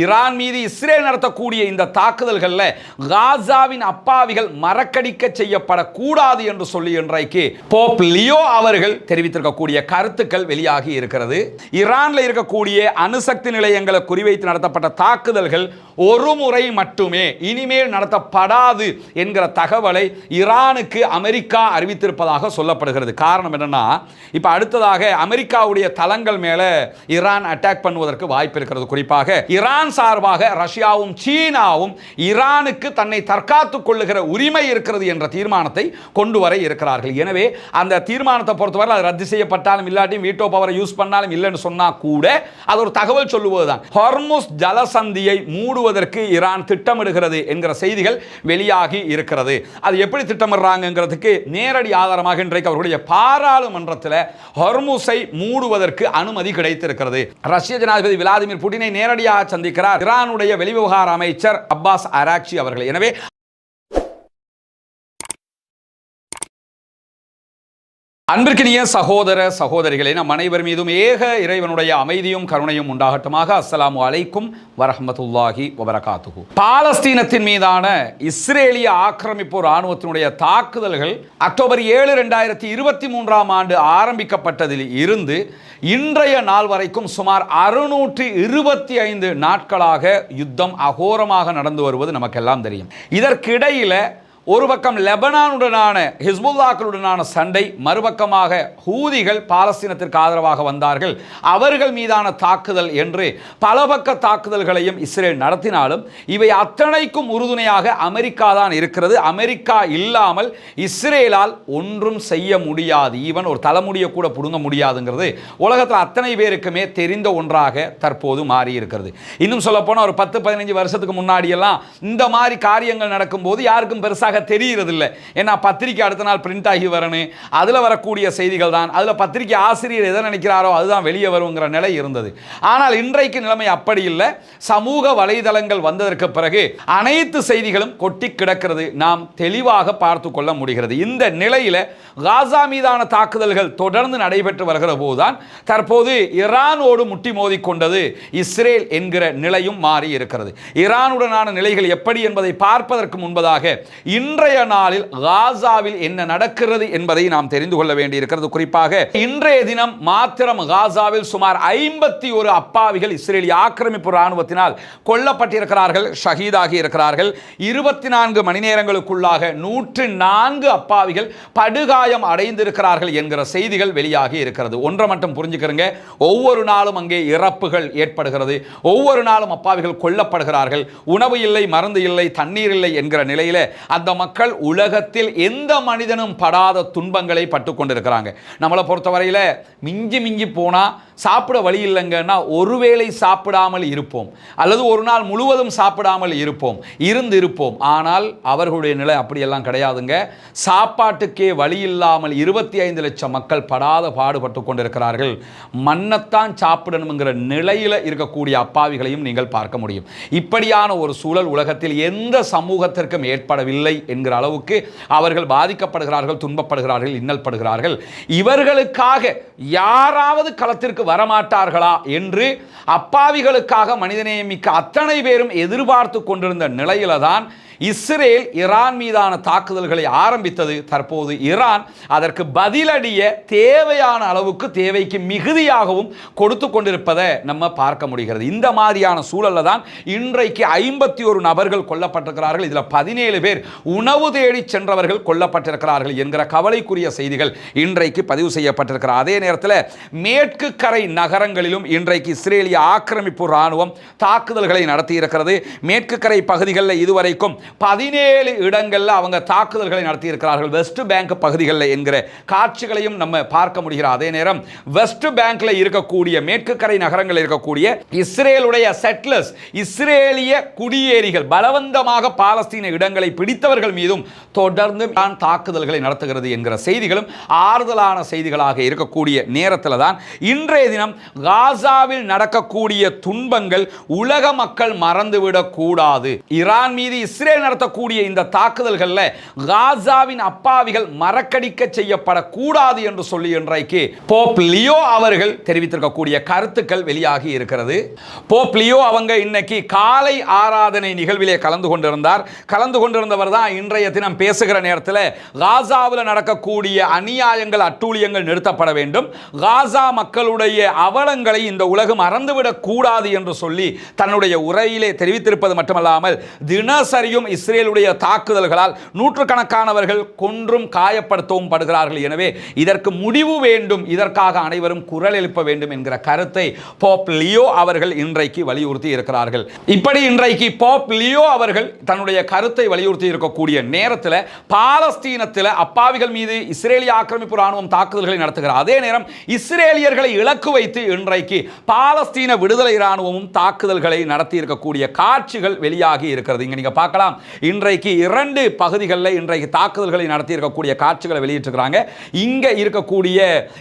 Iran மீது Israel நடத்தக்கூடிய இந்த தாக்குதல்களில் காசாவின் அப்பாவிகள் மறக்கடிக்க செய்யப்படக்கூடாது என்று சொல்லி இன்றைக்கு போப் லியோ அவர்கள் தெரிவித்திருக்கக்கூடிய கருத்துக்கள் வெளியாகி இருக்கிறது. ஈரானில் இருக்கக்கூடிய அணுசக்தி நிலையங்களை குறிவைத்து நடத்தப்பட்ட தாக்குதல்கள் ஒரு முறை மட்டுமே, இனிமேல் நடத்தப்படாது என்கிற தகவலை ஈரானுக்கு அமெரிக்கா அறிவித்திருப்பதாக சொல்லப்படுகிறது. காரணம் என்னன்னா, இப்ப அடுத்ததாக அமெரிக்காவுடைய தளங்கள் மேல ஈரான் அட்டாக் பண்ணுவதற்கு வாய்ப்பு இருக்கிறது. குறிப்பாக ஈரான் சார்பாக ரஷ்யாவும் சீனாவும் ஈரானுக்கு தன்னை தற்காத்துக் கொள்ளுகிற உரிமை இருக்கிறது என்ற தீர்மானத்தை கொண்டு வர இருக்கிறார்கள். எனவே அந்த தீர்மானத்தை பொறுத்தவரை அது ரத்து செய்யப்பட்டாலும் இல்லாட்டியும் வீட்டோ பவரை யூஸ் பண்ணாலும் இல்லைன்னு சொன்னா கூட அது ஒரு தகவல் சொல்லுவதுதான். ஹார்முஸ் ஜலசந்தியை மூடுவதற்கு ஈரான் திட்டமிடுகிறது என்கிற செய்திகள் வெளியாகி இருக்கிறது. அது எப்படி திட்டமிடுறாங்கிறதுக்கு நேரடி ஆதாரமாக இன்றைக்கு அவருடைய பாராளுமன்றத்தில் ஹார்முஸை மூடுவதற்கு அனுமதி கிடைத்திருக்கிறது. ரஷ்ய ஜனாதிபதி விளாடிமிர் புட்டினை நேரடியாக சந்திக்கிறார் ஈரானுடைய வெளிவிவகார அமைச்சர் அப்பாஸ் அராக்சி அவர்கள். எனவே அன்பிற்கினிய சகோதர சகோதரிகளே, நம் அனைவர் மீதும் ஏக இறைவனுடைய அமைதியும் கருணையும் உண்டாகட்டுமாக. அஸ்ஸலாமு அலைக்கும் வரஹ்மத்துல்லாஹி வபரகாத்துஹு. பாலஸ்தீனத்தின் மீதான இஸ்ரேலிய ஆக்கிரமிப்பு இராணுவத்தினுடைய தாக்குதல்கள் அக்டோபர் 7, 2023 ஆண்டு ஆரம்பிக்கப்பட்டதில் இருந்து இன்றைய நாள் வரைக்கும் சுமார் 625 நாட்களாக யுத்தம் அகோரமாக நடந்து வருவது நமக்கெல்லாம் தெரியும். இதற்கிடையில ஒரு பக்கம் லெபனானுடனான ஹிஸ்புல்லாக்களுடனான சண்டை, மறுபக்கமாக ஹூதிகள் பாலஸ்தீனத்திற்கு ஆதரவாக வந்தார்கள், அவர்கள் மீதான தாக்குதல் என்று பல பக்க தாக்குதல்களையும் இஸ்ரேல் நடத்தினாலும் இவை அத்தனைக்கும் உறுதுணையாக அமெரிக்கா தான் இருக்கிறது. அமெரிக்கா இல்லாமல் இஸ்ரேலால் ஒன்றும் செய்ய முடியாது, ஈவன் ஒரு தலைமுடியை கூட புடுங்க முடியாதுங்கிறது உலகத்தில் அத்தனை பேருக்குமே தெரிந்த ஒன்றாக தற்போது மாறி இருக்கிறது. இன்னும் சொல்ல போனால் ஒரு 10-15 வருஷத்துக்கு முன்னாடியெல்லாம் இந்த மாதிரி காரியங்கள் நடக்கும்போது யாருக்கும் பெருசாக தெரிகிறதில்லை. ஏன்னா பத்திரிகை அடுத்த நாள் பிரிண்ட் ஆகி வரணும், அதில் வரக்கூடிய செய்திகள் தான், அதில் பத்திரிகை ஆசிரியர் எதை நினைக்கிறாரோ அதுதான் வெளியே வருங்கிற நிலை இருந்தது. ஆனால் இன்றைக்கு நிலைமை அப்படி இல்லை. சமூக வலைதளங்கள் வந்ததற்கு பிறகு அனைத்து செய்திகளும் கொட்டி கிடக்கிறது, நாம் தெளிவாக பார்த்து கொள்ள முடிகிறது. இந்த நிலையில் காசா மீதான தாக்குதல்கள் தொடர்ந்து நடைபெற்று வருகிற போதுதான் தற்போது ஈரானோடு முட்டி மோதி கொண்டது இஸ்ரேல் என்கிற நிலையும் மாறி இருக்கிறது. ஈரானுடனான நிலைகள் எப்படி என்பதை பார்ப்பதற்கு முன்பதாக இன்றைய நாளில் காசாவில் என்ன நடக்கிறது என்பதை நாம் தெரிந்து கொள்ள வேண்டியிருக்கிறது. குறிப்பாக இன்றைய தினம் மாத்திரம் காசாவில் சுமார் 51 அப்பாவிகள் இஸ்ரேலிய ஆக்கிரமிப்பு இராணுவத்தினால் கொல்லப்பட்டிருக்கிறார்கள், ஷஹீதாகி இருக்கிறார்கள். 24 மணி நேரங்களுக்குள்ளாக 104 அப்பாவிகள் படுகாயம் அடைந்திருக்கிறார்கள் என்கிற செய்திகள் வெளியாகி இருக்கிறது. ஒன்றை மட்டும் புரிஞ்சுக்கிறங்க, ஒவ்வொரு நாளும் அங்கே இறப்புகள் ஏற்படுகிறது, ஒவ்வொரு நாளும் அப்பாவிகள் கொல்லப்படுகிறார்கள். உணவு இல்லை, மருந்து இல்லை, தண்ணீர் இல்லை என்கிற நிலையில அந்த மக்கள் உலகத்தில் எந்த மனிதனும் படாத துன்பங்களை பட்டு கொண்டிருக்கிறாங்க. நம்மளை பொறுத்தவரையில் மிஞ்சி போனா சாப்பிட வழி இல்லைங்கன்னா ஒருவேளை சாப்பிடாமல் இருப்போம், அல்லது ஒரு நாள் முழுவதும் சாப்பிடாமல் இருப்போம். ஆனால் அவர்களுடைய நிலை அப்படியெல்லாம் கிடையாதுங்க. சாப்பாட்டுக்கே வழி இல்லாமல் 25 லட்சம் மக்கள் படாத பாடுபட்டு கொண்டிருக்கிறார்கள். மண்ணத்தான் சாப்பிடணுங்கிற நிலையில் இருக்கக்கூடிய அப்பாவிகளையும் நீங்கள் பார்க்க முடியும். இப்படியான ஒரு சூழல் உலகத்தில் எந்த சமூகத்திற்கும் ஏற்படவில்லை என்கிற அளவுக்கு அவர்கள் பாதிக்கப்படுகிறார்கள், துன்பப்படுகிறார்கள், இன்னல்படுகிறார்கள். இவர்களுக்காக யாராவது களத்திற்கு வரமாட்டார்களா என்று அப்பாவிகளுக்காக மனிதநேயமிக்க அத்தனை பேரும் எதிர்பார்த்து கொண்டிருந்த நிலையில தான் இஸ்ரேல் ஈரான் மீதான தாக்குதல்களை ஆரம்பித்தது. தற்போது ஈரான் அதற்கு பதிலடிய தேவையான அளவுக்கு, தேவைக்கு மிகுதியாகவும் கொடுத்து கொண்டிருப்பதை நம்ம பார்க்க முடிகிறது. இந்த மாதிரியான சூழல்ல தான் இன்றைக்கு 51 நபர்கள் கொல்லப்பட்டிருக்கிறார்கள். இதில் 17 பேர் உணவு தேடி சென்றவர்கள் கொல்லப்பட்டிருக்கிறார்கள் என்கிற கவலைக்குரிய செய்திகள் இன்றைக்கு பதிவு செய்யப்பட்டிருக்கிறார். அதே நேரத்தில் மேற்கு கரை நகரங்களிலும் இன்றைக்கு இஸ்ரேலிய ஆக்கிரமிப்பு இராணுவம் தாக்குதல்களை நடத்தியிருக்கிறது. மேற்கு கரை பகுதிகளில் இதுவரைக்கும் 17 இடங்களில் அவங்க தாக்குதல்களை நடத்தி இருக்கிறார்கள், வெஸ்ட் பேங்க் பகுதிகளில் என்கிற காட்சிகளையும் நம்ம பார்க்க முடிகிறது. அதே நேரம் வெஸ்ட் பேங்க்ல இருக்கக்கூடிய மேற்கு கரை நகரங்களில் இருக்கக்கூடிய இஸ்ரேலுடைய செட்லர்ஸ், இஸ்ரேலிய குடியேறிகள், பலவந்தமாக பாலஸ்தீன இடங்களை பிடித்தவர்கள் மீதும் தொடர்ந்து தாக்குதல்களை நடத்துகிறது என்கிற செய்திகளும் ஆறுதலான செய்திகளாக இருக்கக்கூடிய நேரத்தில் தான் இன்றைய தினம் காசாவில் நடக்கக்கூடிய துன்பங்கள் உலக மக்கள் மறந்துவிடக் கூடாது. ஈரான் மீது இஸ்ரேல் இஸ்ரேல் நடத்தக்கூடிய இந்த தாக்குதல்களில் காசாவின் அப்பாவிகள் மறக்கடிக்க செய்யப்படக்கூடாது என்று சொல்லி இன்றைக்கு போப் லியோ அவர்கள் தெரிவித்திருக்கக்கூடிய கருத்துக்கள் வெளியாகி இருக்கிறது. போப் லியோ அவங்க இன்னைக்கு காலை ஆராதனை நிகழ்விலே கலந்து கொண்டிருந்தவர் தான் இன்றைய தினம் பேசுகிற நேரத்தில் காசாவில் நடக்கக்கூடிய அநியாயங்கள் அட்டூழியங்கள் நிறுத்தப்பட வேண்டும், காசா மக்களுடைய அவலங்களை இந்த உலகம் மறந்துவிடக் கூடாது என்று சொல்லி தன்னுடைய உரையிலே தெரிவித்திருப்பது மட்டுமல்லாமல் தினசரியும் இஸ்ரேலுடைய தாக்குதல்களால் நூற்றுக்கணக்கானவர்கள் கொன்றும் காயப்படுத்தவும் படுகிறார்கள். எனவே இதற்கு முடிவு வேண்டும், இதற்காக அனைவரும் குரல் எழுப்ப வேண்டும் என்கிற கருத்தை போப் லியோ அவர்கள் இன்றைக்கு வலியுறுத்தி இருக்கிறார்கள். இப்படி இன்றைக்கு போப் லியோ அவர்கள் தன்னுடைய கருத்தை வலியுறுத்தி இருக்கக்கூடிய நேரத்தில் பாலஸ்தீனத்தில் அப்பாவிகள் மீது இஸ்ரேலிய ஆக்கிரமிப்பு ராணுவம் தாக்குதல்களை நடத்துகிறார். அதே நேரம் இஸ்ரேலியர்களை இலக்கு வைத்து இன்றைக்கு பாலஸ்தீன விடுதலை ராணுவமும் தாக்குதல்களை நடத்தி இருக்கக்கூடிய காட்சிகள் வெளியாகி இருக்கிறது. இங்க நீங்க பார்க்கலாம், இன்றைக்கு 2 பகுதிகளில் இன்றைக்கு தாக்குதல்களை நடத்தி இருக்கக்கூடிய காட்சிகளை வெளியிட்டிருக்கிறாங்க. இங்க இருக்கக்கூடிய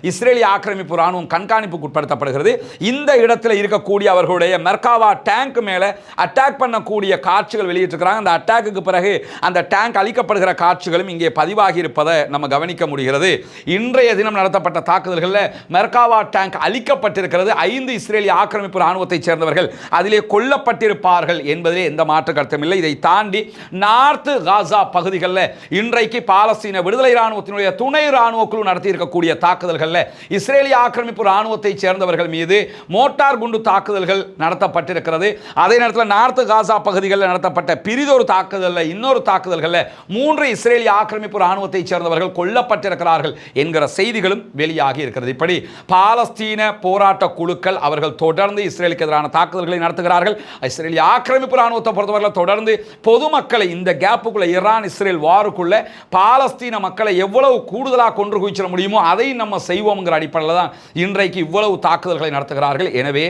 இஸ்ரேலிய ஆக்கிரமிப்பு ராணுவம் கண்காணிப்புக்கு உட்படுத்தப்படுகிறது. இந்த இடத்துல இருக்கக்கூடிய அவர்களுடைய மெர்காவா டேங்க் மேல அட்டாக் பண்ணக்கூடிய காட்சிகள் வெளியிட்டிருக்கிறாங்க. அந்த அட்டாக்கு பிறகு அந்த டேங்க் அழிக்கப்படுகிற காட்சிகளும் இங்கே பதிவாகி இருப்பதை நம்ம கவனிக்க முடிகிறது. இன்றைய தினம் நடத்தப்பட்ட தாக்குதல்களில் மெர்காவா டேங்க் அழிக்கப்பட்டிருக்கிறது. 5 இஸ்ரேலிய ஆக்கிரமிப்பு ராணுவத்தைச் சேர்ந்தவர்கள் அதிலே கொல்லப்பட்டிருப்பார்கள் என்பதிலே எந்த மாற்று கருத்தும் இல்லை. இதை தாண்டி நார்த் காசா பகுதிகளில் இன்றைக்கு பாலஸ்தீன விடுதலை ராணுவத்தினுடைய துணை ராணுவ குழு நடத்தி இருக்கக்கூடிய தாக்குதல்களில் இஸ்ரேலிய ஆக்கிரமிப்பு ராணுவத்தைச் சேர்ந்தவர்கள் மீது மோட்டார் குண்டு தாக்குதல்கள் நடத்தப்பட்டிருக்கிறது. அதே நேரத்தில் நார்த் காசா பகுதிகளில் நடத்தப்பட்ட பிரிதொரு தாக்குதலில் இன்னொரு தாக்குதல்களில் 3 இஸ்ரேலிய ஆக்கிரமிப்பு ராணுவத்தைச் சேர்ந்தவர்கள் கொல்லப்பட்டிருக்கிறார்கள் என்கிற செய்திகளும் வெளியாகி இருக்கிறது. இப்படி பாலஸ்தீன போராட்ட குழுக்கள் அவர்கள் தொடர்ந்து இஸ்ரேலுக்கு எதிரான தாக்குதல்களை நடத்துகிறார்கள். இஸ்ரேலிய ஆக்கிரமிப்பு ராணுவத்தை பொறுத்தவரை தொடர்ந்து பொதுமக்களை இந்த கேப்புக்குள்ள ஈரான் இஸ்ரேல் வாருக்குள்ள பாலஸ்தீன மக்களை எவ்வளவு கூடுதலாக கொன்று குவிச்சிட முடியுமோ அதை நம்ம செய்வோம்ங்கிற அடிப்படையில் தான் இன்றைக்கு இவ்வளவு தாக்குதல்களை நடத்துகிறார்கள். எனவே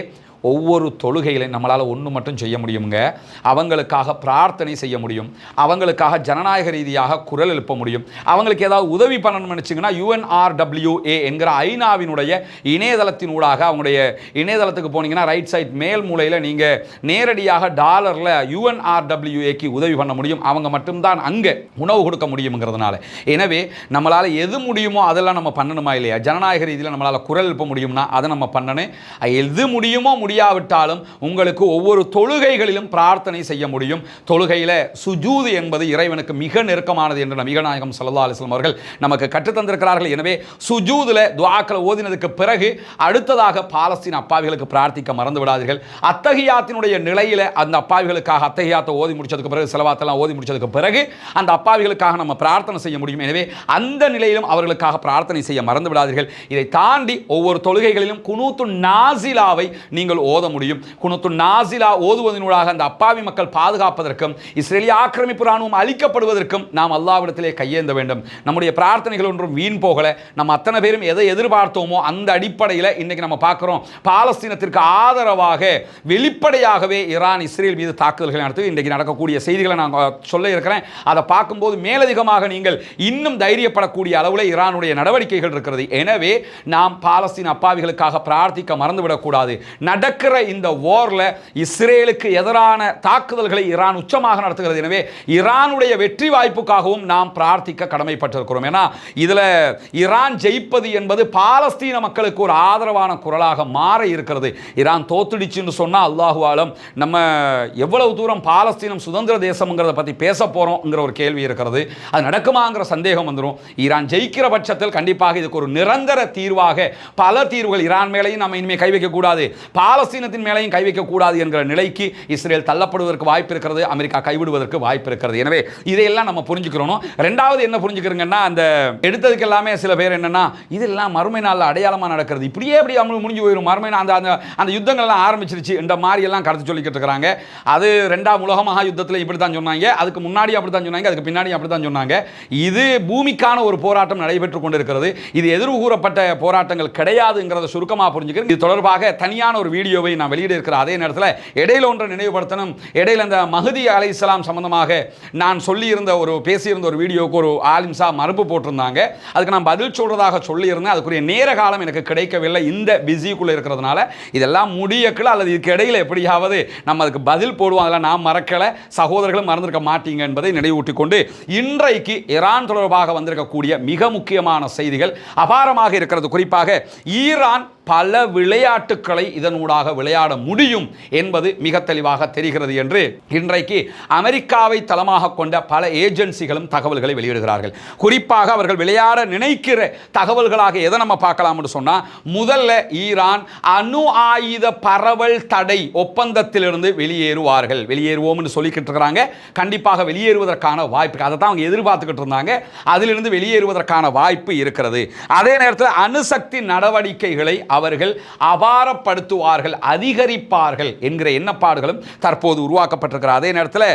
ஒவ்வொரு தொழுகையிலையும் நம்மளால் ஒன்று மட்டும் செய்ய முடியுங்க, அவங்களுக்காக பிரார்த்தனை செய்ய முடியும், அவங்களுக்காக ஜனநாயக ரீதியாக குரல் எழுப்ப முடியும். அவங்களுக்கு ஏதாவது உதவி பண்ணணும்னு நினச்சிங்கன்னா UNRWA என்கிற ஐநாவினுடைய இணையதளத்தின் ஊடாக அவங்களுடைய இணையதளத்துக்கு போனீங்கன்னா ரைட் சைட் மேல் மூலையில் நீங்கள் நேரடியாக டாலரில் UNRWAக்கு உதவி பண்ண முடியும். அவங்க மட்டும்தான் அங்கே உணவு கொடுக்க முடியுங்கிறதுனால. எனவே நம்மளால் எது முடியுமோ அதெல்லாம் நம்ம பண்ணணுமா இல்லையா? ஜனநாயக ரீதியில் நம்மளால் குரல் எழுப்ப முடியும்னா அதை நம்ம பண்ணணும். எது முடியுமோ முடியாவிட்டாலும் உங்களுக்கு ஒவ்வொரு தொழுகைகளிலும் பிரார்த்தனை செய்ய முடியும். தொழுகையில் சுஜூது என்பது இறைவனுக்கு மிக நெருக்கமானது என்று நபிகள் நாயகம் ஸல்லல்லாஹு அலைஹி வஸல்லம் அவர்கள் நமக்கு கற்றுத்தந்திருக்கிறார்கள். எனவே சுஜூதில் துஆக்களை ஓதினதுக்கு பிறகு அடுத்ததாக பாலஸ்தீன அப்பாவிகளுக்கு பிரார்த்திக்க மறந்து விடாதீர்கள். அத்தஹியாத்தினுடைய நிலையில் அந்த அப்பாவிகளுக்காக அத்தஹியாத்தை ஓதி முடிச்சதுக்கு பிறகு ஸலவாத்தெல்லாம் ஓதி முடிச்சதுக்கு பிறகு அந்த அப்பாவிகளுக்காக நம்ம பிரார்த்தனை செய்ய முடியும். எனவே அந்த நிலையிலும் அவர்களுக்காக பிரார்த்தனை செய்ய மறந்து விடாதீர்கள். இதை தாண்டி ஒவ்வொரு தொழுகைகளிலும் குனூத்து நாசிலாவை நீங்கள் ஓத முடியும். குனூத்து நாசிலா ஓதுவதனூடாக அந்த அப்பாவி மக்கள் பாதுகாப்பதற்கும் இஸ்ரேலிய ஆக்கிரமிப்பு ராணுவம் அழிக்கப்படுவதற்கும் நாம் அல்லாஹ்விடத்திலே கையேந்த வேண்டும். நம்முடைய பிரார்த்தனைகள் ஒன்றும் வீண் போகல. நம்ம அத்தனை பேரும் எதை எதிர்பார்த்தோமோ அந்த அடிப்படையில் இன்னைக்கு நம்ம பார்க்கிறோம். பாலஸ்தீனத்திற்கு ஆதரவாக வெளிப்படையாகவே ஈரான் இஸ்ரேல் மீது தாக்குதல்கள் நடத்தி இன்றைக்கு நடக்கக்கூடிய செய்திகளை நான் சொல்ல இருக்கிறேன். அதை பார்க்கும்போது மேலதிகமாக நீங்கள் இன்னும் தைரியப்படக்கூடிய அளவில் ஈரானுடைய நடவடிக்கைகள் இருக்கிறது. எனவே நாம் பாலஸ்தீன அப்பாவிகளுக்காக பிரார்த்திக்க மறந்துவிடக்கூடாது. நடக்கிற இந்த வார்ல இஸ்ரேலுக்கு எதிரான தாக்குதல்களை ஈரான் உச்சமாக நடத்துகிறது. எனவே ஈரானுடைய வெற்றி வாய்ப்புக்காகவும் நாம் பிரார்த்திக்க கடமைப்பட்டிருக்கிறோம். ஏன்னா இதுல ஈரான் ஜெயிப்பது என்பது பாலஸ்தீன மக்களுக்கு ஒரு ஆதரவான குரலாக மாற இருக்கிறது. ஈரான் தோத்துடிச்சுன்னு சொன்னா அல்லாஹு ஆலம் நம்ம எவ்வளவு தூரம் பாலஸ்தீனம் சுதந்திர தேசம்ங்கிறத பத்தி பேச போறோம்ங்கிற ஒரு கேள்வி இருக்கிறது. அது நடக்குமாங்கிற சந்தேகம் வந்துடும். ஈரான் ஜெயிக்கிற பட்சத்தில் கண்டிப்பாக இதுக்கு ஒரு நிரந்தர தீர்வாக பல தீர்வுகள் ஈரான் மேலையும் நம்ம இனிமேல் கை வைக்க கூடாது, பாலஸ்தீனத்தின் மேலையும் கை வைக்க கூடாது என்கிற நிலைக்கு இஸ்ரேல் தள்ளப்படுவதற்கு வாய்ப்பு இருக்கிறது, அமெரிக்கா கைவிடுவதற்கு வாய்ப்பு இருக்கிறது. எனவே இதையெல்லாம் நம்ம புரிஞ்சுக்கிறோம். ரெண்டாவது என்ன புரிஞ்சுக்கிறீங்கன்னா, அந்த எடுத்ததுக்கு எல்லாமே சில பேர் என்னன்னா இதெல்லாம் மறுமை நாளில் அடையாளமாக நடக்கிறது, இப்படியே எப்படி அவங்களுக்கு முடிஞ்சு போயிடும், மறுமை அந்த யுத்தங்கள் எல்லாம் ஆரம்பிச்சிருச்சு இந்த மாதிரி எல்லாம் கருத்து சொல்லிக்கிட்டு இருக்கிறாங்க. அது 2ஆம் உலக மகா யுத்தத்தில் இப்படி தான் சொன்னாங்க, அதுக்கு முன்னாடி அப்படி தான் சொன்னாங்க, அதுக்கு பின்னாடி அப்படி தான் சொன்னாங்க. இது பூமிக்கான ஒரு போராட்டம் நடைபெற்றுக் கொண்டிருக்கிறது. இது எதிர்வு கூறப்பட்ட போராட்டங்கள் கிடையாதுங்கிறத சுருக்கமாக புரிஞ்சுக்கிறேன். இது தொடர்பாக தனியான ஒரு வீடியோ வீடியோவை நான் வெளியிட இருக்கிற அதே நேரத்தில் இடையில ஒன்றை நினைவுபடுத்தணும். இடையில அந்த மஹதி அலைஹிஸ்ஸலாம் சம்பந்தமாக நான் சொல்லியிருந்த பேசியிருந்த ஒரு வீடியோவுக்கு ஒரு ஆலிம்சா மறுப்பு போட்டிருந்தாங்க. அதுக்கு நான் பதில் சொல்றதாக சொல்லியிருந்தேன். அதுக்குரிய நேர காலம் எனக்கு கிடைக்கவில்லை. இந்த பிஸிக்குள்ள இருக்கிறதுனால இதெல்லாம் முடியக்கல அல்லது இதுக்கு இடையில எப்படியாவது நம்ம அதுக்கு பதில் போடுவோம். அதெல்லாம் நான் மறக்கல, சகோதரர்களும் மறந்திருக்க மாட்டீங்க என்பதை நினைவூட்டிக் கொண்டு இன்றைக்கு ஈரான் தொடர்பாக வந்திருக்கக்கூடிய மிக முக்கியமான செய்திகள் அபாரமாக இருக்கிறது. குறிப்பாக ஈரான் பல விளையாட்டுக்களை இதனூடாக விளையாட முடியும் என்பது மிக தெளிவாக தெரிகிறது என்று இன்றைக்கு அமெரிக்காவை தளமாக கொண்ட பல ஏஜென்சிகளும் தகவல்களை வெளியிடுகிறார்கள். குறிப்பாக அவர்கள் விளையாட நினைக்கிற தகவல்களாக எதை நம்ம பார்க்கலாம் சொன்னா, முதல்ல ஈரான் அணு ஆயுத பரவல் தடை ஒப்பந்தத்திலிருந்து வெளியேறுவோம்னு சொல்லிக்கிட்டு இருக்கிறாங்க. கண்டிப்பாக வெளியேறுவதற்கான வாய்ப்பு, அதை தான் அவங்க எதிர்பார்த்துக்கிட்டு இருந்தாங்க. அதிலிருந்து வெளியேறுவதற்கான வாய்ப்பு இருக்கிறது. அதே நேரத்தில் அணுசக்தி நடவடிக்கைகளை அவர்கள் அபாரப்படுத்துவார்கள், அதிகரிப்பார்கள் என்கிற எண்ணப்பாடுகளும் தற்போது உருவாக்கப்பட்டிருக்கிறது. அதே நேரத்தில்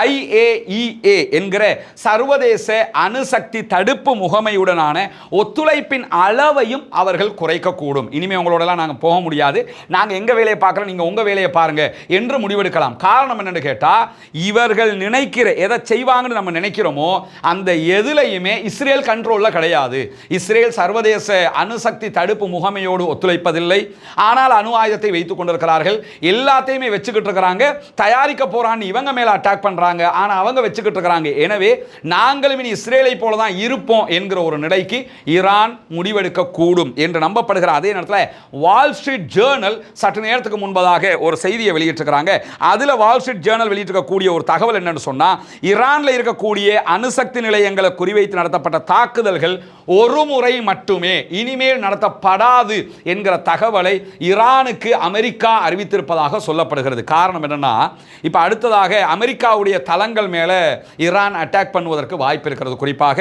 IAEA என்கிற சர்வதேச அணுசக்தி தடுப்பு முகமையுடனான ஒத்துழைப்பின் அளவையும் அவர்கள் குறைக்கக்கூடும். இனிமே உங்களோடலாம் நாங்கள் போக முடியாது, நாங்கள் எங்க வேலையை பார்க்குறோம், நீங்க உங்க வேலையை பாருங்க என்று முடிவெடுக்கலாம். காரணம் என்னன்னு கேட்டா, இவர்கள் நினைக்கிற எதை செய்வாங்கன்னு நம்ம நினைக்கிறோமோ அந்த எதுலையுமே இஸ்ரேல் கண்ட்ரோல்ல கிடையாது. இஸ்ரேல் சர்வதேச அணுசக்தி தடுப்பு முகமையோடு ஒத்துழைப்பதில்லை. ஆனால் அணு ஆயுதத்தை வைத்துக் கொண்டிருக்கிறார்கள். எல்லாத்தையுமே வச்சுக்கிட்டு இருக்கிறாங்க. தயாரிக்க போறான்னு இவங்க மேல அட்டாக் பண்றாங்க, ஆனா அவங்க வச்சுக்கிட்டு இருக்கிறாங்க. எனவே நாங்களும் இனி இஸ்ரேலை போல தான் இருப்போம் என்கிற ஒரு நிலைக்கு ஈரான் முடிவெடுக்க கூடும் என்று நம்பப்படுகிற அதே நேரத்தில் வால் ஸ்ட்ரீட் ஜேர்னல் சற்று நேரத்துக்கு முன்பதாக ஒரு செய்தியை வெளியிட்டிருக்கிறாங்க. அதுல வால் ஸ்ட்ரீட் ஜேர்னல் வெளியிட்டிருக்கக்கூடிய ஒரு தகவல் என்னன்னு சொன்னா, ஈரான்ல இருக்கக்கூடிய அணுசக்தி நிலையங்களை குறிவைத்து நடத்தப்பட்ட தாக்குதல்கள் ஒரு முறை மட்டுமே, இனிமேல் நடத்தப்படாது என்கிற தகவலை ஈரானுக்கு அமெரிக்கா அறிவித்திருப்பதாக சொல்லப்படுகிறது. காரணம் என்னன்னா, இப்ப அடுத்ததாக அமெரிக்காவுடைய தளங்கள் மேல ஈரான் அட்டாக் பண்ணுவதற்கு வாய்ப்பு இருக்கிறது. குறிப்பாக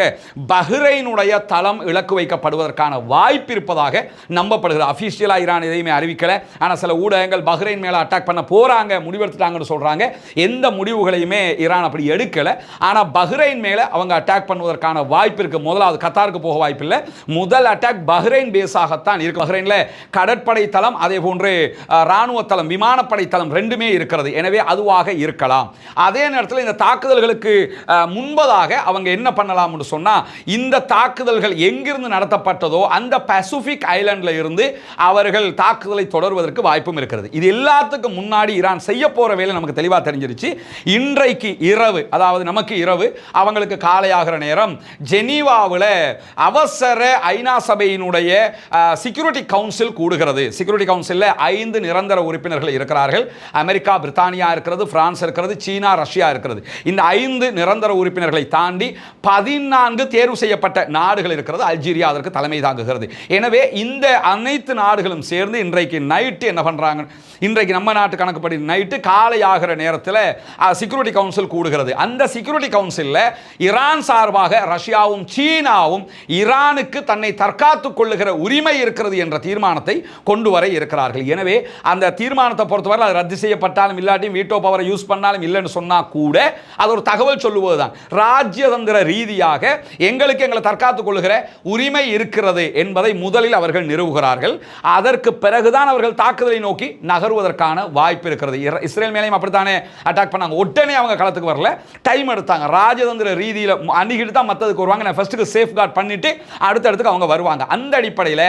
பஹ்ரைனுடைய தளம் இலக்கு வைக்கப்படுவதற்கான வாய்ப்பு இருப்பதாக நம்பப்படுகிறது. அபிஷியலா ஈரான் எதையுமே அறிவிக்கல, ஆனா சில ஊடகங்கள் பஹ்ரைன் மேல அட்டாக் பண்ண போறாங்க, முடிவெடுத்துட்டாங்கன்னு சொல்றாங்க. எந்த முடிவுகளையுமே ஈரான் அப்படி எடுக்கல. ஆனா பஹ்ரைன் மேல அவங்க அட்டாக் பண்ணுவதற்கான வாய்ப்பு இருக்கு. முதலாவது கத்தாருக்கு போக வாய்ப்பு இல்லை. முதல் அட்டாக் பஹ்ரைன் பேஸாகத்தான் இருக்கு. பஹ்ரைன்ல கடற்படை தளம், அதே போன்று ராணுவ தளம், விமானப்படை தளம் ரெண்டுமே இருக்கிறது. எனவே அதுவாக இருக்கலாம். அதே நேரத்தில் இந்த தாக்குதல்களுக்கு முன்பதாக அவங்க என்ன பண்ணலாம் என்று சொன்னா, இந்த தாக்குதல்கள் எங்கிருந்து நடத்தப்பட்டதோ அந்த பசிபிக் ஐலண்ட்ல இருந்து அவர்கள் தாக்குதலை தொடர்வதற்கு வாய்ப்பும் இருக்கிறது. இது எல்லாத்துக்கும் முன்னாடி ஈரான் செய்ய போற வேலை நமக்கு தெளிவாக தெரிஞ்சிருச்சு. இன்றைக்கு இரவு, அதாவது நமக்கு இரவு, அவங்களுக்கு காலையாகிற நேரம் ஜெனீவாவில் அவசர ஐநா சபையினுடைய செக்யூரிட்டி கவுன்சில் கூடுகிறது. செக்யூரிட்டி கவுன்சிலில் 5 நிரந்தர உறுப்பினர்கள் இருக்கிறார்கள். அமெரிக்கா, பிரித்தானியா இருக்கிறது, பிரான்ஸ் இருக்கிறது, சீனா, ரஷ்யா இருக்கிறது. இந்த 5 நிரந்தர உறுப்பினர்களை தாண்டி 14 தேர்வு செய்யப்பட்ட நாடுகள் இருக்கிறது. அல்ஜீரியா அதற்கு தலைமை தாங்குகிறது. எனவே இந்த அனைத்து நாடுகளும் சேர்ந்து இன்றைக்கு நைட்டு என்ன பண்றாங்க, இன்றைக்கு நம்ம நாட்டு கணக்குப்படி நைட்டு காலை ஆகிற நேரத்தில் செக்யூரிட்டி கவுன்சில் கூடுகிறது. அந்த செக்யூரிட்டி கவுன்சிலில் ஈரான் சார்பாக ரஷ்யாவும் சீனாவும் ஈரானுக்கு தன்னை தற்காத்துக் கொள்ளுகிற உரிமை இருக்கிறது என்ற தீர்மானத்தை கொண்டு வர இருக்கிறார்கள். எனவே அந்த தீர்மானத்தை பொறுத்தவரை அது ரத்து செய்யப்பட்டாலும் இல்லாட்டியும் வீட்டோ பவரை யூஸ் பண்ணாலும் இல்லைன்னு சொன்னா கூட அது ஒரு தகவல் சொல்லுவதுதான். ராஜ்யதந்திர ரீதியாக எங்களை தற்காத்துக் கொள்ளுகிற உரிமை இருக்கிறது என்பதை முதலில் அவர்கள் நிறுவுகிறார்கள். அதற்கு பிறகுதான் அவர்கள் தாக்குதலை நோக்கி நகருவதற்கான வாய்ப்பு இருக்கிறது. இஸ்ரேல் மேலேயும் அப்படித்தானே அட்டாக் பண்ணாங்க. உடனே அவங்க களத்துக்கு வரல, டைம் எடுத்தாங்க. ராஜதந்திர ரீதியில் அணுகிட்டு தான் மற்றதுக்கு வருவாங்க. நான் ஃபர்ஸ்ட்டுக்கு சேஃப் கார்டு பண்ணிட்டு அடுத்தடுத்துக்கு அவங்க வருவாங்க. அந்த அடிப்படையில்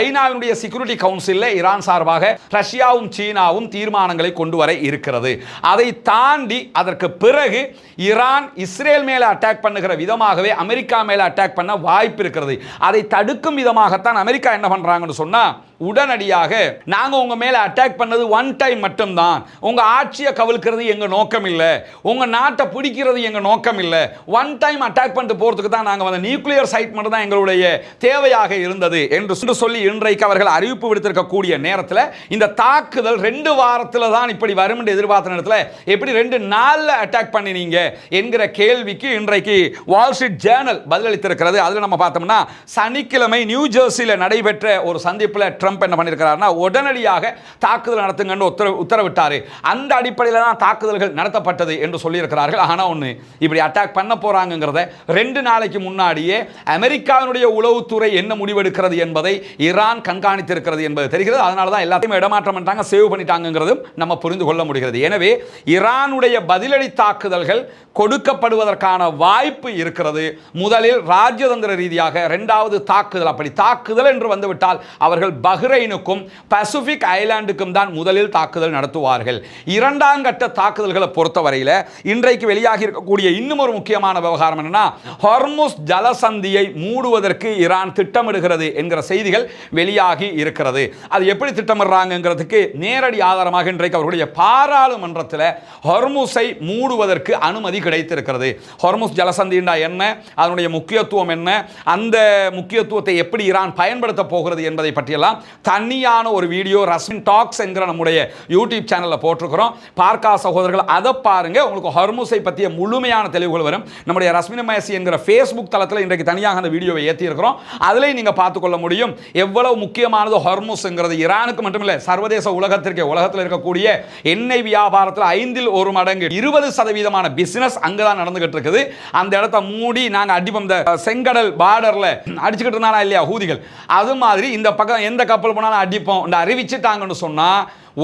ஐநாவினுடைய செக்யூரிட்டி கவுன்சிலில் ஈரான் சார்பாக ரஷ்யாவும் சீனாவும் தீர்மானங்களை கொண்டு வர இருக்கிறது. அதை தாண்டி அதற்கு பிறகு ஈரான் இஸ்ரேல் மேல அட்டாக் பண்ணுகிற விதமாகவே அமெரிக்கா மேல அட்டாக் பண்ண வாய்ப்பு இருக்கிறது. அதை தடுக்கும் விதமாகத்தான் அமெரிக்கா என்ன பண்றாங்கன்னு சொன்னா, உடனடியாக நாங்க உங்க மேல அட்டாக் பண்ணது ஒன் டைம் மட்டும்தான், உங்க ஆட்சியை கவிழ்க்கிறது எங்க நோக்கம் இல்லை, உங்க நாட்டை பிடிக்கிறது எங்க நோக்கம் இல்லை, ஒன் டைம் அட்டாக் பண்ணிட்டு போறதுக்கு தான் நாங்க வந்து நியூக்ளியர் சைட் மட்டும் தான் எங்களுடைய தேவையாக இருந்தது என்று சொல்லி இன்றைக்கு அவர்கள் அறிவிப்பு விடுத்திருக்கக்கூடிய நேரத்தில் இந்த தாக்குதல் 2 வாரத்தில் தான் இப்படி வரும் என்று எதிர்பார்த்த நேரத்தில் எப்படி 2 நாள்ல அட்டாக் பண்ணினீங்க என்கிற கேள்விக்கு இன்றைக்கு வால் ஸ்ட்ரீட் ஜேர்னல் பதிலளித்திருக்கிறது. அதில் நம்ம பார்த்தோம்னா, சனிக்கிழமை நியூ ஜெர்சியில் நடைபெற்ற ஒரு சந்திப்பில் ட்ரம்ப் என்ன பண்ணிருக்கிறார்னா, உடனடியாக தாக்குதல் நடத்துங்கன்னு உத்தரவிட்டாரு. அந்த அடிப்படையில் தான் தாக்குதல்கள் நடத்தப்பட்டது என்று சொல்லியிருக்கிறார்கள். ஆனா ஒன்று, இப்படி அட்டாக் பண்ண போறாங்கிறத 2 நாளைக்கு முன்னாடியே அமெரிக்காவினுடைய உளவுத்துறை என்ன முடிவெடுக்கிறது என்பதை ஈரான் கண்காணித்து கண்காணித்திருக்கிறது என்பது தெரிகிறது. அதனால தான் எல்லாத்தையும் இடமாற்றம் பண்ணிட்டாங்க, சேவ் பண்ணிட்டாங்கிறதும் நம்ம புரிந்து கொள்ள முடிகிறது. எனவே ஈரானுடைய பதிலடி தாக்குதல்கள் கொடுக்கப்படுவதற்கான வாய்ப்பு இருக்கிறது. முதலில் ராஜதந்திர ரீதியாக, இரண்டாவது தாக்குதல். அப்படி தாக்குதல் என்று வந்துவிட்டால் அவர்கள் பஹ்ரைனுக்கும் பசிபிக் ஐலாண்டுக்கும் தான் முதலில் தாக்குதல் நடத்துவார்கள். இரண்டாம் கட்ட தாக்குதல்களை பொறுத்தவரையில் இன்றைக்கு வெளியாகி இருக்கக்கூடிய இன்னும் ஒரு முக்கியமான விவகாரம் என்னன்னா, ஹார்முஸ் ஜலசந்தியை மூடுவதற்கு ஈரான் திட்டமிடுகிறது என்கிற செய்திகள் வெளியாகி இருக்கிறது. அது எப்படி திட்டமிடுறாங்கிறதுக்கு நேரடி ஆதாரமாக இன்றைக்கு அவர்களுடைய பாராளுமன்றத்தில் ஹார்முஸை மூடுவதற்கு அனுமதி கிடைத்திருக்கிறது. ஹார்முஸ் ஜலசந்தி என்ன, அதனுடைய முக்கியத்துவம் என்ன, அந்த முக்கியத்துவத்தை எப்படி ஈரான் பயன்படுத்த போகிறது என்பதை பற்றியெல்லாம் தனியான ஒரு வீடியோ ரஸ்மின் டாக்ஸ் என்கிற நம்முடைய யூடியூப் சேனலில் போட்டிருக்கிறோம். பார்க்கா சகோதரர்கள் அதை பாருங்க, உங்களுக்கு ஹார்முஸை பற்றிய முழுமையான தெளிவுகள் வரும். நம்முடைய ரஸ்மின் மேசி என்கிற ஃபேஸ்புக் தளத்தில் இன்றைக்கு தனியாக அந்த வீடியோவை ஏற்றி இருக்கிறோம். அதிலே நீங்க பார்த்துக்கொள்ள முடியும் எவ்வளவு முக்கியமானது ஹார்முஸ்ங்கிறது. ஈரானுக்கு மட்டுமில்லை, சர்வதேச உலகத்திற்கு, உலகத்தில் இருக்கக்கூடிய எண்ணெய் வியாபாரத்தில் 5 1 மடங்கு 20% பிசினஸ் அங்கதான் நடந்துகிட்டு இருக்குது. அந்த இடத்தை மூடி நாங்க அடிப்போம். இந்த செங்கடல் பார்டர்ல அடிச்சுக்கிட்டு இருந்தானா இல்லையா ஹூதிகள், அது மாதிரி இந்த பக்கம் எந்த கப்பல் போனாலும் அடிப்போம் அறிவிச்சுட்டாங்கன்னு சொன்னா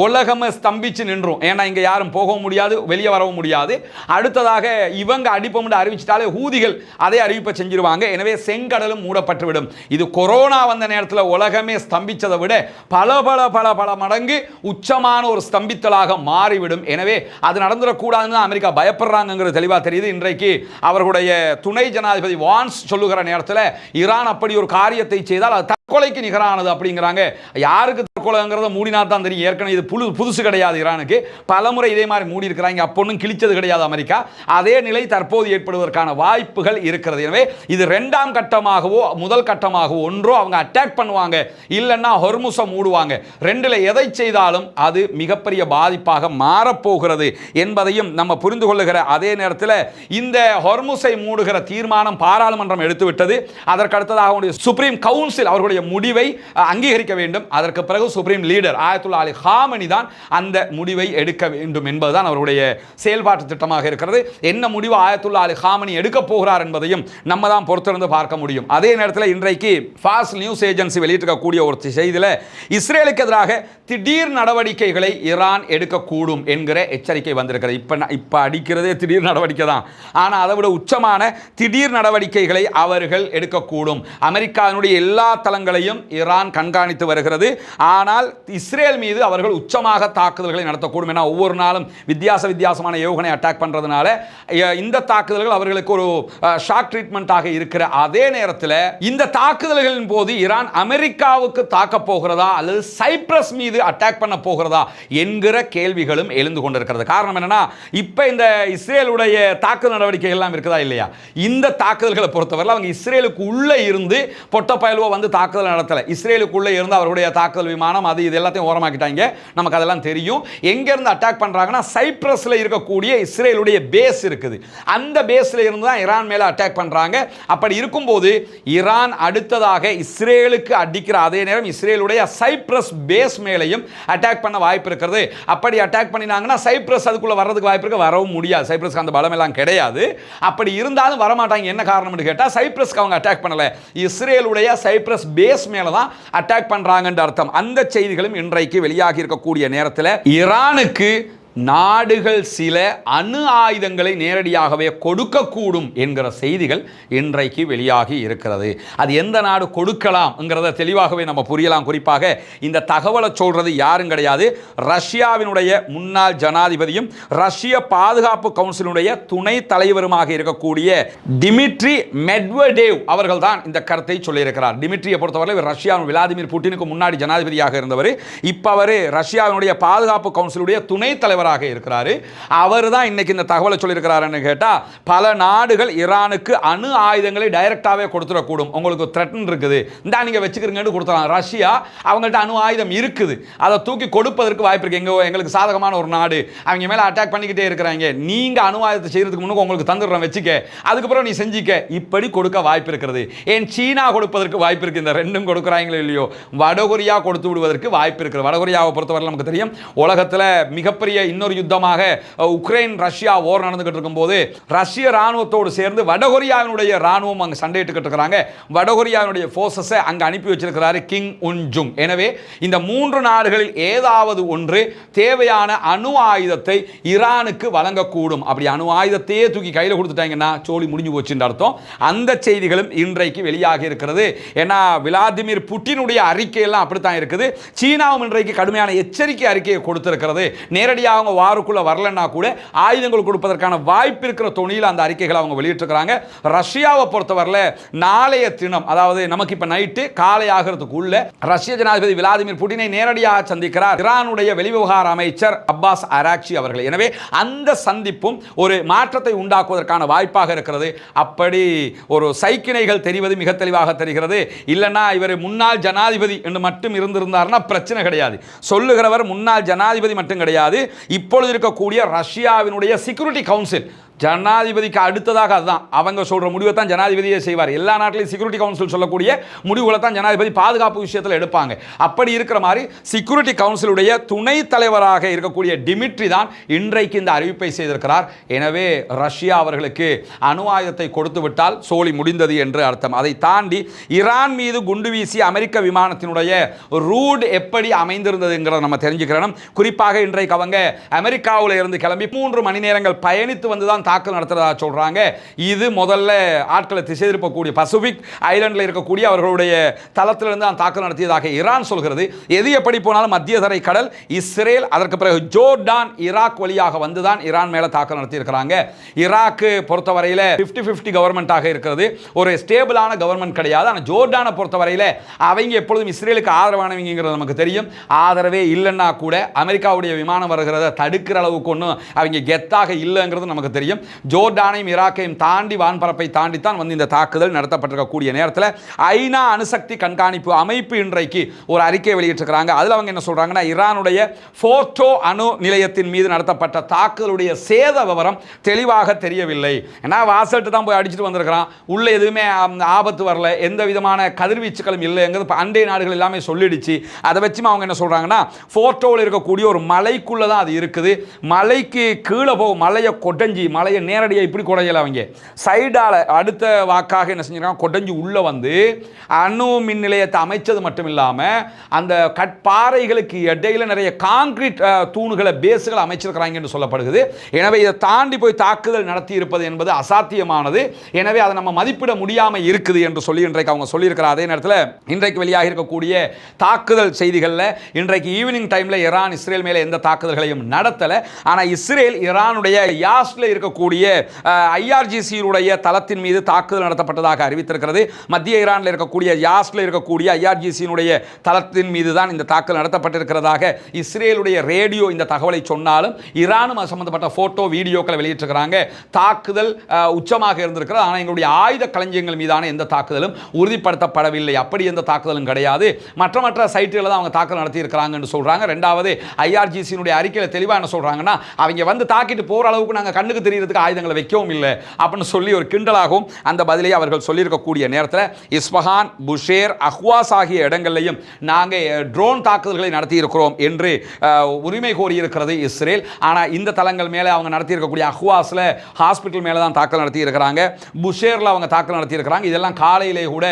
உலகமே ஸ்தம்பிச்சு நின்றும். ஏன்னா இங்க யாரும் போகவும் முடியாது, வெளியே வரவும் முடியாது. அடுத்ததாக இவங்க அடிப்போம் அறிவிச்சிட்டாலே ஹூதிகள் அதே அறிவிப்பை செஞ்சிருவாங்க. எனவே செங்கடலும் மூடப்பட்டுவிடும். இது கொரோனா வந்த நேரத்தில் உலகமே ஸ்தம்பிச்சதை விட பல பல பல பல மடங்கு உச்சமான ஒரு ஸ்தம்பித்தலாக மாறிவிடும். எனவே அது நடந்துடக்கூடாதுன்னு அமெரிக்கா பயப்படுறாங்கிறது தெளிவாக தெரியுது. இன்றைக்கு அவர்களுடைய துணை ஜனாதிபதி வான்ஸ் சொல்லுகிற நேரத்தில் ஈரான் அப்படி ஒரு காரியத்தை செய்தால் அது தற்கொலைக்கு நிகரானது அப்படிங்கிறாங்க. யாருக்கு தற்கொலைங்கிறத மூடினா தான் தெரியும். ஏற்கனவே இது புதுசு கிடையாது. ஈரானுக்கு பலமுறை இதே மாதிரி மூடி இருக்கிறாங்க. அப்பொன்னும் கிழிச்சது கிடையாது அமெரிக்கா. அதே நிலை தற்போது ஏற்படுவதற்கான வாய்ப்புகள் இருக்கிறது. எனவே இது இரண்டாம் கட்டமாகவோ முதல் கட்டமாகவோ ஒன்றோ அவங்க அட்டாக் பண்ணுவாங்க, இல்லைன்னா ஹார்முஸை மூடுவாங்க. ரெண்டுல எதை செய்தாலும் அது மிகப்பெரிய பாதிப்பாக மாறப்போகிறது என்பதையும் நம்ம புரிந்து கொள்ளுகிற அதே நேரத்தில் இந்த ஹார்முஸை மூடுகிற தீர்மானம் பாராளுமன்றம் எடுத்துவிட்டது. அதற்கு அடுத்ததாக சுப்ரீம் கவுன்சில் அவர்களுடைய முடிவை அங்கீகரிக்க வேண்டும். அதற்கு பிறகு சுப்ரீம் லீடர் ஆயத்துல்லா அலி காமனி தான் அந்த முடிவை எடுக்க வேண்டும் என்பதுதான் அவருடைய செயல்பாட்டு திட்டமாக இருக்கிறது. என்ன முடிவு ஆயத்துல்லா அலி காமனி எடுக்க போகிறார் என்பதையும் நம்ம தான் பொறுத்திருந்து பார்க்க முடியும். அதே நேரத்தில் இன்றைக்கு ஃபாஸ்ட் நியூஸ் ஏஜென்சி வெளியிட்டிருக்கக்கூடிய ஒரு செய்தியில் இஸ்ரேலுக்கு எதிராக திடீர் நடவடிக்கைகளை ஈரான் எடுக்கக்கூடும் என்கிற எச்சரிக்கை வந்திருக்கிறது. இப்போ அடிக்கிறதே திடீர் நடவடிக்கை தான், ஆனால் அதை விட உச்சமான திடீர் நடவடிக்கைகளை அவர்கள் எடுக்கக்கூடும். அமெரிக்காவினுடைய எல்லா தளங்களையும் ஈரான் கண்காணித்து வருகிறது. ஆனால் இஸ்ரேல் மீது அவர்கள் உச்சமாக தாக்குதல்களை நடத்தக்கூடும். என ஒவ்வொரு நாளும் வித்தியாசமான ஏவுகணை அட்டாக் பண்றதுனால இந்த தாக்குதல்கள் அவர்களுக்கு ஒரு ஷாக் ட்ரீட்மெண்டாக இருக்கிற அதே நேரத்தில் இந்த தாக்குதல்களின் போது ஈரான் அமெரிக்காவுக்கு தாக்க போகிறதா அல்லது சைப்ரஸ் மீது அட்டாக் பண்ண போகிறதா என்கிற கேள்விகளும் எழுந்து கொண்டிருக்கிறது. காரணம் என்னன்னா, இப்ப இந்த இஸ்ரேலுடைய தாக்குதல் நடவடிக்கைகள் எல்லாம் இருக்குதா இல்லையா, இந்த தாக்குதல்களை பொறுத்தவரை அவங்க இஸ்ரேலுக்கு உள்ள இருந்து பொட்ட பயலுவோ வந்து தாக்குதல் நடத்தல. இஸ்ரேலுக்குள்ள இருந்து அவருடைய தாக்குதல் விமானம் அது இது எல்லாத்தையும் ஓரமாக்கிட்டாங்க. நமக்கு அதெல்லாம் தெரியும். எங்க இருந்து அட்டாக் பண்றாங்கன்னா, சைப்ரஸ்ல இருக்கக்கூடிய இஸ்ரேலுடைய பேஸ் இருக்குது. அந்த பேஸ்ல இருந்து தான் ஈரான் மேல அட்டாக் பண்றாங்க. அப்படி இருக்கும்போது ஈரான் அடுத்ததாக இஸ்ரேலுக்கு அடிக்கிற அதே நேரம் இஸ்ரேலுடைய சைப்ரஸ் பேஸ் மேலையும் அட்டாக் பண்ண வாய்ப்பு இருக்கிறது. அப்படி அட்டாக் பண்ணினாங்கன்னா சைப்ரஸ் அதுக்குள்ள வர்றதுக்கு வாய்ப்பு இருக்கு, வரவும் முடியாது. சைப்ரஸ்க்கு அந்த பலம் எல்லாம் கிடையாது. அப்படி இருந்தாலும் வரமாட்டாங்க. என்ன காரணம்னு கேட்டா, சைப்ரஸ்க்கு அவங்க அட்டாக் பண்ணல, இஸ்ரேலுடைய சைப்ரஸ் பேஸ் மேல தான் அட்டாக் பண்றாங்கன்ற அர்த்தம். அந்த செய்திகளும் இன்றைக்கு வெளியாகி இருக்கக்கூடிய நேரத்தில் ஈரானுக்கு நாடுகள் சில அணு ஆயுதங்களை நேரடியாகவே கொடுக்கக்கூடும் என்கிற செய்திகள் இன்றைக்கு வெளியாகி இருக்கிறது. அது எந்த நாடு கொடுக்கலாம்ங்கிறத தெளிவாகவே நம்ம புரியலாம். குறிப்பாக இந்த தகவலை சொல்றது யாரும் கிடையாது, ரஷ்யாவினுடைய முன்னாள் ஜனாதிபதியும் ரஷ்ய பாதுகாப்பு கவுன்சிலுடைய துணை தலைவருமாக இருக்கக்கூடிய டிமிட்ரி மெட்வெடேவ் அவர்கள் தான் இந்த கருத்தை சொல்லியிருக்கிறார். டிமிட்ரியை பொறுத்தவரை ரஷ்யாவின் விளாடிமிர் புட்டினுக்கு முன்னாடி ஜனாதிபதியாக இருந்தவர். இப்போ அவர் ரஷ்யாவினுடைய பாதுகாப்பு கவுன்சிலுடைய துணை தலைவர் இருக்கிறாரு. அவர் தான் இன்னைக்கு இந்த தகவலை சொல்லியிருக்கிறாருன்னு கேட்டா, பல நாடுகள் ஈரானுக்கு அணு ஆயுதங்களை டைரக்டாவே கொடுத்துடக்கூடும். உங்களுக்கு த்ரெட்டன் இருக்குது, இந்த நீங்க வச்சுக்கிறீங்கன்னு கொடுத்துறாங்க. ரஷ்யா அவங்கள்ட்ட அணு ஆயுதம் இருக்குது, அதை தூக்கி கொடுப்பதற்கு வாய்ப்பு இருக்கு. எங்களுக்கு சாதகமான ஒரு நாடு, அவங்க மேல அட்டாக் பண்ணிக்கிட்டே இருக்கிறாங்க, நீங்க அணு ஆயுதத்தை செய்யறதுக்கு முன்னாடி உங்களுக்கு தந்துடுறோம் வச்சுக்க, அதுக்கப்புறம் நீ செஞ்சிக்க, இப்படி கொடுக்க வாய்ப்பு இருக்கிறது. ஏன் சீனா கொடுப்பதற்கு வாய்ப்பு இருக்கு. இந்த ரெண்டும் கொடுக்குறாங்களோ இல்லையோ, வடகொரியா கொடுத்து விடுவதற்கு வாய்ப்பு இருக்கிறது. வடகொரியாவை பொறுத்தவரை நமக்கு தெரியும், உலகத்தில் மிகப்பெரிய இன்னொரு யுத்தமாக உக்ரைன் ரஷ்யா போர் நடந்துகிட்டு இருக்கும்போது ரஷ்ய ராணுவத்தோடு சேர்ந்து வடகொரியாவினுடைய ராணுவம் அங்கு சண்டையிட்டுக்கிட்டு இருக்கிறாங்க. வடகொரியாவினுடைய போர்சஸை அங்கு அனுப்பி வச்சிருக்கிறாரு கிங் உன் ஜுங். எனவே இந்த 3 நாடுகளில் ஏதாவது ஒன்று தேவையான அணு ஆயுதத்தை ஈரானுக்கு வழங்கக்கூடும். அப்படி அணு ஆயுதத்தையே தூக்கி கையில் கொடுத்துட்டாங்கன்னா சோழி முடிஞ்சு போச்சுன்னு அர்த்தம். அந்த செய்திகளும் இன்றைக்கு வெளியாகி இருக்கிறது. ஏன்னா விளாடிமிர் புட்டினுடைய அறிக்கையெல்லாம் அப்படித்தான் இருக்குது. சீனாவும் இன்றைக்கு கடுமையான எச்சரிக்கை அறிக்கையை கொடுத்திருக்கிறது. நேரடியாக அவங்க வாருக்குள்ள வரலன்னா கூட ஆயுதங்கள் கொடுப்பதற்கான வாய்ப்பு இருக்கிற தொனியில் அந்த அறிக்கைகளை அவங்க வெளியிட்டிருக்கிறாங்க. ரஷ்யாவை பொறுத்தவரையில் நாளைய தினம், அதாவது நமக்கு இப்ப நைட்டு காலை ஆகிறதுக்குள்ள ரஷ்ய ஜனாதிபதி விளாடிமிர் புட்டினை நேரடியாக சந்திக்கிறார் ஈரானுடைய வெளிவிவகார அமைச்சர் அப்பாஸ் அராக்சி அவர்கள். எனவே அந்த சந்திப்பும் ஒரு மாற்றத்தை உண்டாக்குவதற்கான வாய்ப்பாக இருக்கிறது. அப்படி ஒரு சைக்கிணைகள் தெரிவது மிக தெளிவாக தெரிகிறது. இல்லைன்னா இவர் முன்னாள் ஜனாதிபதி என்று மட்டும் இருந்திருந்தார்னா பிரச்சனை கிடையாது. சொல்லுகிறவர் முன்னாள் ஜனாதிபதி மட்டும் கிடையாது, இப்பொழுது இருக்கக்கூடிய ரஷ்யாவினுடைய செக்யூரிட்டி கவுன்சில் ஜனாதிபதிக்கு அடுத்ததாக அதுதான் அவங்க சொல்ற முடிவை தான் ஜனாதிபதியே செய்வார். எல்லா நாட்டிலையும் செக்யூரிட்டி கவுன்சில் சொல்லக்கூடிய முடிவுகளை தான் ஜனாதிபதி பாதுகாப்பு விஷயத்தில் எடுப்பாங்க. அப்படி இருக்கிற மாதிரி செக்யூரிட்டி கவுன்சிலுடைய துணைத் தலைவராக இருக்கக்கூடிய டிமிட்ரி தான் இன்றைக்கு இந்த அறிவிப்பை செய்திருக்கிறார். எனவே ரஷ்யா அவர்களுக்கு அணு ஆயுதத்தை கொடுத்து விட்டால் சோழி முடிந்தது என்று அர்த்தம். அதை தாண்டி ஈரான் மீது குண்டு வீசிய அமெரிக்க விமானத்தினுடைய ரூட் எப்படி அமைந்திருந்ததுங்கிறத நம்ம தெரிஞ்சுக்கிறோம். குறிப்பாக இன்றைக்கு அவங்க அமெரிக்காவில் இருந்து கிளம்பி 3 மணி நேரங்கள் பயணித்து வந்துதான் தாக்கல் நடத்துறதா சொல்றாங்க. இது முதல்ல ஆட்களை திசை திருப்பக்கூடிய பசிபிக் ஐலண்டில் இருக்கக்கூடிய அவர்களுடைய தளத்திலிருந்து தான் தாக்கல் நடத்தியதாக ஈரான் சொல்கிறது. எது எப்படி போனாலும் மத்திய தரை கடல், இஸ்ரேல், அதற்கு பிறகு ஜோர்டான், ஈராக் வழியாக வந்துதான் ஈரான் மேல தாக்கல் நடத்தி இருக்கிறாங்க. ஈராக்கு பொறுத்தவரையில் 50-50 கவர்மெண்டாக இருக்கிறது. ஒரு ஸ்டேபிளான கவர்மெண்ட் கிடையாது. ஆனால் ஜோர்டானை பொறுத்தவரையில் அவங்க எப்பொழுதும் இஸ்ரேலுக்கு ஆதரவானவங்கிறது நமக்கு தெரியும். ஆதரவே இல்லைன்னா கூட அமெரிக்காவுடைய விமானம் வருகிறத தடுக்கிற அளவுக்கு ஒன்றும் அவங்க கெத்தாக இல்லைங்கிறது நமக்கு தெரியும். ஜோர்டானையும் ஈராக்கையும் தாண்டி வான்பரப்பை தாண்டித்தான் வந்து இந்த தாக்குதல் நடத்தப்பட்டிருக்கக்கூடிய நேரத்தில் ஐநா அணுசக்தி கண்காணிப்பு அமைப்பு இன்றைக்கு ஒரு அறிக்கை வெளியிட்டிருக்கிறாங்க. அதில் அவங்க என்ன சொல்றாங்கன்னா, ஈரானுடைய போர்டோ அணு நிலையத்தின் மீது நடத்தப்பட்ட தாக்குதலுடைய சேத விவரம் தெளிவாக தெரியவில்லை. ஏன்னா வாசல்ட்டு தான் போய் அடிச்சுட்டு வந்திருக்கிறான், உள்ள எதுவுமே ஆபத்து வரல, எந்த விதமான கதிர்வீச்சுகளும் இல்லைங்கிறது அண்டை நாடுகள் எல்லாமே சொல்லிடுச்சு. அதை வச்சு அவங்க என்ன சொல்றாங்கன்னா, போர்டோவில் இருக்கக்கூடிய ஒரு மலைக்குள்ள தான் அது இருக்குது. மலைக்கு கீழே போகும், மலையை கொட்டஞ்சி மலையை நேரடியாக இப்படி குடையல அவங்க சைடால அடுத்த வாக்காக என்ன செஞ்சிருக்காங்க, கொட்டஞ்சி உள்ள வந்து அணு மின் நிலையத்தை அமைச்சது மட்டும் இல்லாமல் அந்த கட்பாறைகளுக்கு இடையில நிறைய கான்கிரீட் தூணுகளை பேஸுகளை அமைச்சிருக்கிறாங்க என்று சொல்லப்படுகிறது. எனவே இதை தாண்டி போய் தாக்குதல் நடத்தி இருப்பது என்பது அசாத்தியமானது. எனவே அதை நம்ம மதிப்பிட முடியாமல் இருக்குது என்று சொல்லி இன்றைக்கு அவங்க சொல்லியிருக்கிறார். அதே நேரத்தில் இன்றைக்கு வெளியாக இருக்கக்கூடிய தாக்குதல் செய்திகளில் இன்றைக்கு ஈவினிங் டைமில் ஈரான் இஸ்ரேல் மேலே எந்த தாக்குதல்களையும் நடத்தலை. ஆனால் இஸ்ரேல் ஈரானுடைய யாஸ்ல இருக்கக்கூடிய ஐஆர்ஜிசியுடைய தளத்தின் மீது தாக்குதல் நடத்தப்பட்டதாக அறிவித்திருக்கிறது. மத்திய ஈரானில் இருக்கக்கூடிய யாஸ்ல இருக்கக்கூடிய ஐஆர்ஜிசியினுடைய தளத்தின் மீது தான் இந்த தாக்குதல் நடத்தப்பட்டிருக்கிறதாக இஸ்ரேலுடைய ரேடியோ இந்த தகவலை சொன்னாலும் ஈரானும் சம்பந்தப்பட்ட போட்டோ வீடியோக்களை வெளியிட்டிருக்கிறாங்க. தாக்குதல் உச்சமாக இருந்திருக்கிறது. ஆனால் எங்களுடைய ஆயுத களஞ்சியங்கள் மீதான எந்த தாக்குதலும் உறுதிப்படுத்தப்படவில்லை. அப்படி எந்த தாக்குதலும் கிடையாது. மற்ற சைட்டுகளில் தான் அவங்க தாக்குதல் நடத்தி இருக்கிறாங்கன்னு சொல்றாங்க. ரெண்டாவது ஐஆர்ஜிசியினுடைய அறிக்கையில் தெளிவாக என்ன சொல்றாங்கன்னா, அவங்க வந்து தாக்கிட்டு போற அளவுக்கு நாங்கள் கண்ணுக்கு தெரியறதுக்கு ஆயுதங்களை வைக்கவும் இல்லை அப்படின்னு சொல்லி ஒரு கிண்டலாகவும் அந்த பதிலை அவர்கள் சொல்லியிருக்கக்கூடிய நேரத்தில் இஸ்பஹான், புஷேர், அஹ்வாஸ் ஆகிய இடங்களையும் நாங்கள் ட்ரோன் தாக்குதல்களை நடத்தி இருக்கிறோம் என்று உரிமை கோரியிருக்கிறது இஸ்ரேல். ஆனால் இந்த தளங்கள் மேலே அவங்க நடத்தியிருக்கக்கூடிய அஹ்வாஸில் ஹாஸ்பிட்டல் மேலே தான் தாக்கல் நடத்தி இருக்கிறாங்க. புஷேரில் அவங்க தாக்கல் நடத்தி இருக்கிறாங்க. இதெல்லாம் காலையிலே கூட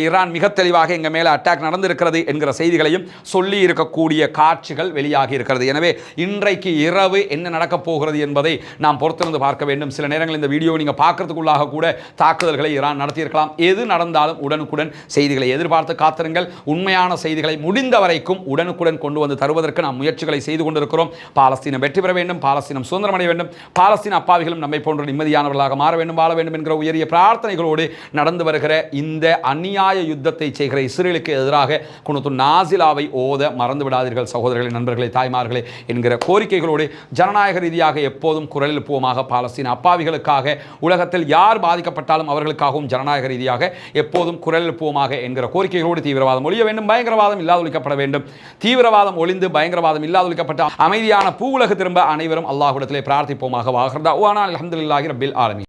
ஈரான் மிக தெளிவாக எங்கள் மேலே அட்டாக் நடந்திருக்கிறது என்கிற செய்திகளையும் சொல்லி இருக்கக்கூடிய காட்சிகள் வெளியாகி இருக்கிறது. எனவே இன்றைக்கு இரவு என்ன நடக்கப் போகிறது என்பதை நாம் பொறுத்திருந்து பார்க்க வேண்டும். சில நேரங்களில் இந்த வீடியோ நீங்கள் பார்க்கறதுக்குள்ளாக கூட தாக்குதல்களை ஈரான் நடத்தியிருக்கலாம். எது நடந்தாலும் உடனுக்குடன் செய்திகளை எதிர்பார்த்து காத்திருங்கள். உண்மையான செய்திகளை முடிந்த வரைக்கும் உடனுக்குடன் கொண்டு வந்து தருவதற்கு நாம் முயற்சிகளை செய்து கொண்டிருக்கிறோம். பாலஸ்தீனம் வெற்றி பெற வேண்டும், பாலஸ்தீனம் சுதந்திரம் அடைய வேண்டும், பாலஸ்தீன அப்பாவிகளும் நம்மை போன்ற நிம்மதியானவர்களாக மாற வேண்டும், வாழ வேண்டும் என்கிற உயரிய பிரார்த்தனைகளோடு நடந்து வருகிற இந்த அநியாய யுத்தத்தை செய்கிற இஸ்ரேலுக்கு எதிராக குனுத்து நாசிலாவை ஓத மறந்து விடாதீர்கள் சகோதரர்களே, நண்பர்களே, தாய்மார்களே என்கிற கோரிக்கைகளோடு ஜனநாயக ரீதியாக எப்போதும் குரல் எழுப்புவோமாக. பாலஸ்தீன அப்பாவிகளுக்காக, உலகத்தில் யார் பாதிக்கப்பட்டாலும் அவர்களுக்காகவும் ஜனநாயக ரீதியாக எப்போதும் குரல் எழுப்புவோமாக என்கிற கோரிக்கைகளோடு தீவிரவாதம் ஒழிய வேண்டும், பயங்கரவாதம் இல்லாதொழிக்கப்பட வேண்டும், தீவிரவாதம் ஒழிந்து பயங்கரவாதம் இல்லாதொழிக்கப்பட்ட அமைதியான பூவுலகு திரும்ப அனைவரும் அல்லாஹ்விடத்திலே பிரார்த்திப்போமாக. வாஹர்தா வானா அல்ஹம்துலில்லாஹி ரப்பில் ஆலமீன்.